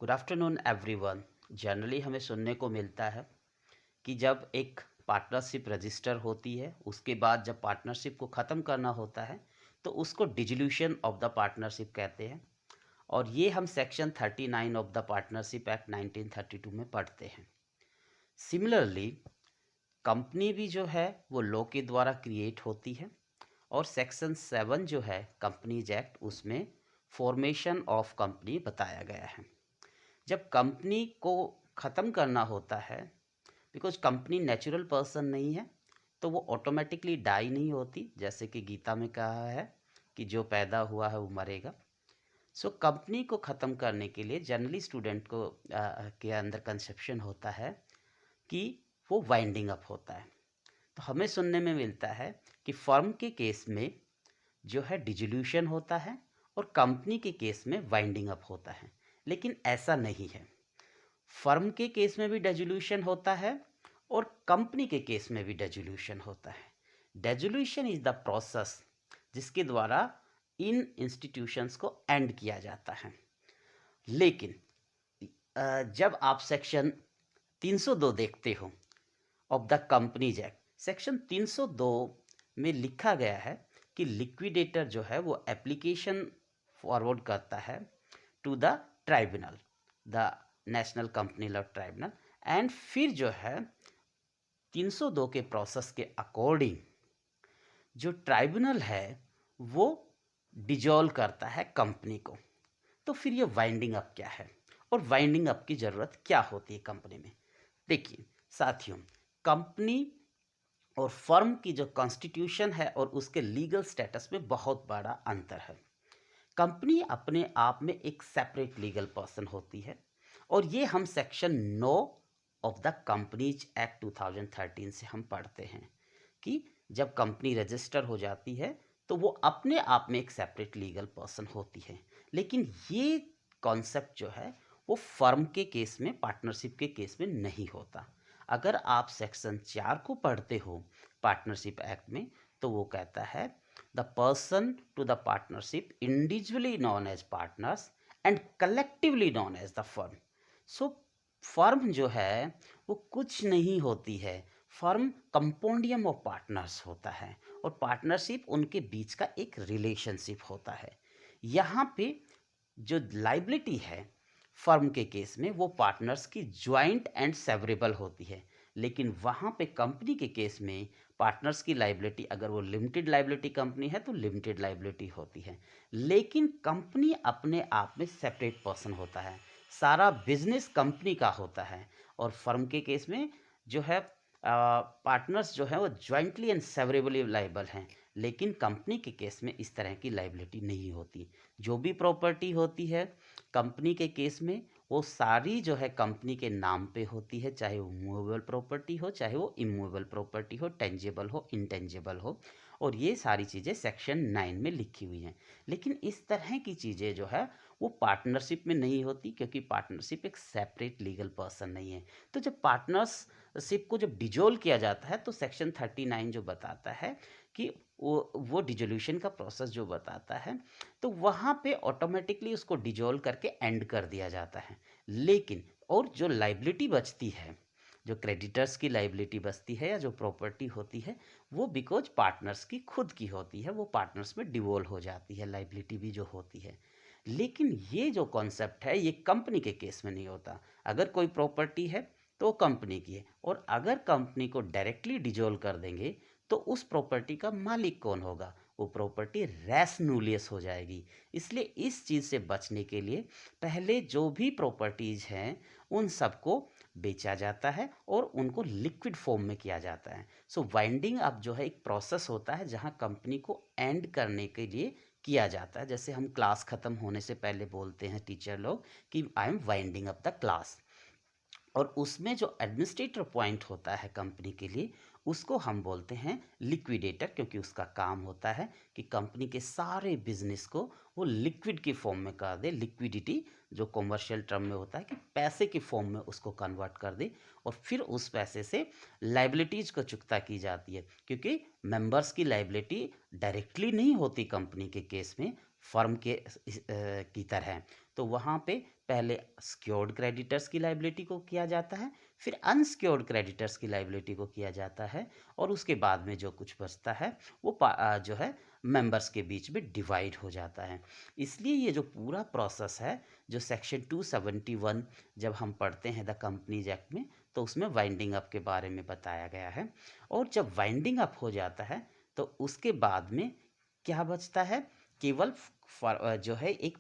Good afternoon everyone. Generally हमें सुनने को मिलता है कि जब एक पार्टनरशिप रजिस्टर होती है, उसके बाद जब पार्टनरशिप को ख़त्म करना होता है तो उसको डिसोल्यूशन ऑफ द पार्टनरशिप कहते हैं। और ये हम section 39 of the partnership act 1932 में पढ़ते हैं। सिमिलरली कंपनी भी जो है वो लॉ के द्वारा क्रिएट होती है और सेक्शन 7 जो है कंपनीज एक्ट, उसमें फॉर्मेशन ऑफ कंपनी बताया गया है। जब कंपनी को ख़त्म करना होता है, बिकॉज कंपनी नेचुरल पर्सन नहीं है, तो वो ऑटोमेटिकली डाई नहीं होती, जैसे कि गीता में कहा है कि जो पैदा हुआ है वो मरेगा। सो कंपनी को ख़त्म करने के लिए जनरली स्टूडेंट को के अंदर कंसेप्शन होता है कि वो वाइंडिंग अप होता है। तो हमें सुनने में मिलता है कि फर्म के केस में जो है डिसोल्यूशन होता है और कंपनी के केस में वाइंडिंग अप होता है, लेकिन ऐसा नहीं है। फर्म के केस में भी डिसोल्यूशन होता है और कंपनी के केस में भी डिसोल्यूशन होता है। डिसोल्यूशन इज द प्रोसेस जिसके द्वारा इन इंस्टीट्यूशंस को एंड किया जाता है। लेकिन जब आप सेक्शन 302 देखते हो of the companies act, section 302 में लिखा गया है कि लिक्विडेटर जो है वो एप्लीकेशन फॉरवर्ड करता है to the tribunal, the national company law tribunal, and फिर जो है 302 के प्रोसेस के अकॉर्डिंग जो ट्राइब्यूनल है वो डिजॉल्व करता है कंपनी को। तो फिर ये वाइंडिंग अप क्या है और वाइंडिंग अप की ज़रूरत क्या होती है कंपनी में? देखिए साथियों, कंपनी और फर्म की जो कॉन्स्टिट्यूशन है और उसके लीगल स्टेटस में बहुत बड़ा अंतर है। कंपनी अपने आप में एक सेपरेट लीगल पर्सन होती है और ये हम section 9 of the companies act 2013 से हम पढ़ते हैं कि जब कंपनी रजिस्टर हो जाती है तो वो अपने आप में एक सेपरेट लीगल पर्सन होती है। लेकिन ये कॉन्सेप्ट जो है वो फर्म के केस में, पार्टनरशिप के केस में नहीं होता। अगर आप सेक्शन 4 को पढ़ते हो पार्टनरशिप एक्ट में, तो वो कहता है the person to the partnership individually known as partners and collectively known as the firm. So firm जो है वो कुछ नहीं होती है, फर्म कंपाउंडियम ऑफ पार्टनर्स होता है और पार्टनरशिप उनके बीच का एक रिलेशनशिप होता है। यहाँ पे जो लाइबिलिटी है फर्म के केस में वो पार्टनर्स की ज्वाइंट एंड सेवरेबल होती है, लेकिन वहाँ पे कंपनी के केस में पार्टनर्स की लाइबिलिटी, अगर वो लिमिटेड लाइबिलिटी कंपनी है तो लिमिटेड लाइबिलिटी होती है। लेकिन कंपनी अपने आप में सेपरेट पर्सन होता है, सारा बिजनेस कंपनी का होता है। और फर्म के केस में जो है पार्टनर्स जो है वो ज्वाइंटली एंड सेवरेबली लाइबल हैं, लेकिन कंपनी के केस में इस तरह की लाइबिलिटी नहीं होती। जो भी प्रॉपर्टी होती है कंपनी के केस में वो सारी जो है कंपनी के नाम पे होती है, चाहे वो मूवेबल प्रॉपर्टी हो, चाहे वो इमूवेबल प्रॉपर्टी हो, टेंजिबल हो, इंटेंजिबल हो। और ये सारी चीज़ें सेक्शन 9 में लिखी हुई हैं। लेकिन इस तरह की चीज़ें जो है वो पार्टनरशिप में नहीं होती, क्योंकि पार्टनरशिप एक सेपरेट लीगल पर्सन नहीं है। तो जब पार्टनरशिप को जब डिजोल्व किया जाता है तो सेक्शन 39 जो बताता है कि वो डिजोल्यूशन का प्रोसेस जो बताता है, तो वहाँ पे ऑटोमेटिकली उसको डिजोल्व करके एंड कर दिया जाता है। लेकिन और जो लाइबिलिटी बचती है, जो क्रेडिटर्स की लाइबिलिटी बचती है या जो प्रॉपर्टी होती है, वो बिकॉज पार्टनर्स की खुद की होती है, वो पार्टनर्स में डिवोल्व हो जाती है लाइबिलिटी भी जो होती है। लेकिन ये जो कॉन्सेप्ट है ये कंपनी के केस में नहीं होता। अगर कोई प्रॉपर्टी है तो कंपनी की है, और अगर कंपनी को डायरेक्टली डिजोल्व कर देंगे तो उस प्रॉपर्टी का मालिक कौन होगा? वो प्रॉपर्टी रेस नूलियस हो जाएगी। इसलिए इस चीज़ से बचने के लिए पहले जो भी प्रॉपर्टीज़ हैं उन सबको बेचा जाता है और उनको लिक्विड फॉर्म में किया जाता है। सो वाइंडिंग अप जो है एक प्रोसेस होता है जहाँ कंपनी को एंड करने के लिए किया जाता है। जैसे हम क्लास ख़त्म होने से पहले बोलते हैं टीचर लोग कि I am winding up the class, और उसमें जो एडमिनिस्ट्रेटर पॉइंट होता है कंपनी के लिए उसको हम बोलते हैं लिक्विडेटर, क्योंकि उसका काम होता है कि कंपनी के सारे बिजनेस को वो लिक्विड की फॉर्म में कर दे। लिक्विडिटी जो कॉमर्शियल टर्म में होता है कि पैसे की फॉर्म में उसको कन्वर्ट कर दे, और फिर उस पैसे से लाइबिलिटीज़ को चुकता की जाती है, क्योंकि मेंबर्स की लाइबिलिटी डायरेक्टली नहीं होती कंपनी के केस में फर्म के की तरह। तो वहाँ पे पहले सिक्योर्ड क्रेडिटर्स की लाइबिलिटी को किया जाता है, फिर अनसिक्योर्ड क्रेडिटर्स की लाइबिलिटी को किया जाता है, और उसके बाद में जो कुछ बचता है वो जो है मेंबर्स के बीच में डिवाइड हो जाता है। इसलिए ये जो पूरा प्रोसेस है, जो सेक्शन 271 जब हम पढ़ते हैं द कंपनीज एक्ट में, तो उसमें वाइंडिंग अप के बारे में बताया गया है। और जब वाइंडिंग अप हो जाता है तो उसके बाद में क्या बचता है, केवल जो है एक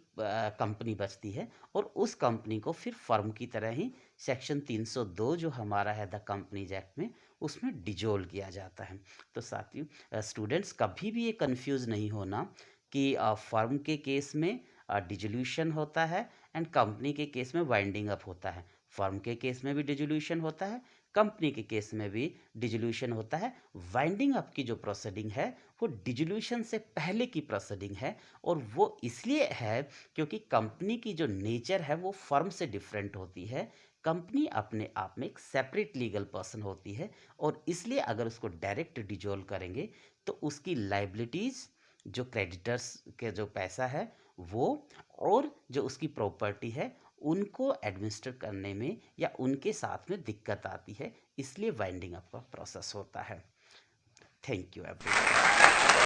कंपनी बचती है, और उस कंपनी को फिर फर्म की तरह ही सेक्शन 302 जो हमारा है द कंपनीज एक्ट में, उसमें डिजोल्व किया जाता है। तो साथियों, स्टूडेंट्स कभी भी ये कंफ्यूज नहीं होना कि फर्म के केस में डिजोल्यूशन होता है एंड कंपनी के केस में वाइंडिंग अप होता है। फर्म के केस में भी डिजोल्यूशन होता है, कंपनी के केस में भी डिजोल्यूशन होता है। वाइंडिंग अप की जो प्रोसीडिंग है वो डिजोल्यूशन से पहले की प्रोसीडिंग है, और वो इसलिए है क्योंकि कंपनी की जो नेचर है वो फर्म से डिफरेंट होती है। कंपनी अपने आप में एक सेपरेट लीगल पर्सन होती है, और इसलिए अगर उसको डायरेक्ट डिजोल्व करेंगे तो उसकी लाइबिलिटीज़, जो क्रेडिटर्स के जो पैसा है वो, और जो उसकी प्रॉपर्टी है, उनको एडमिनिस्टर करने में या उनके साथ में दिक्कत आती है। इसलिए वाइंडिंग अप का प्रोसेस होता है। Thank you everyone.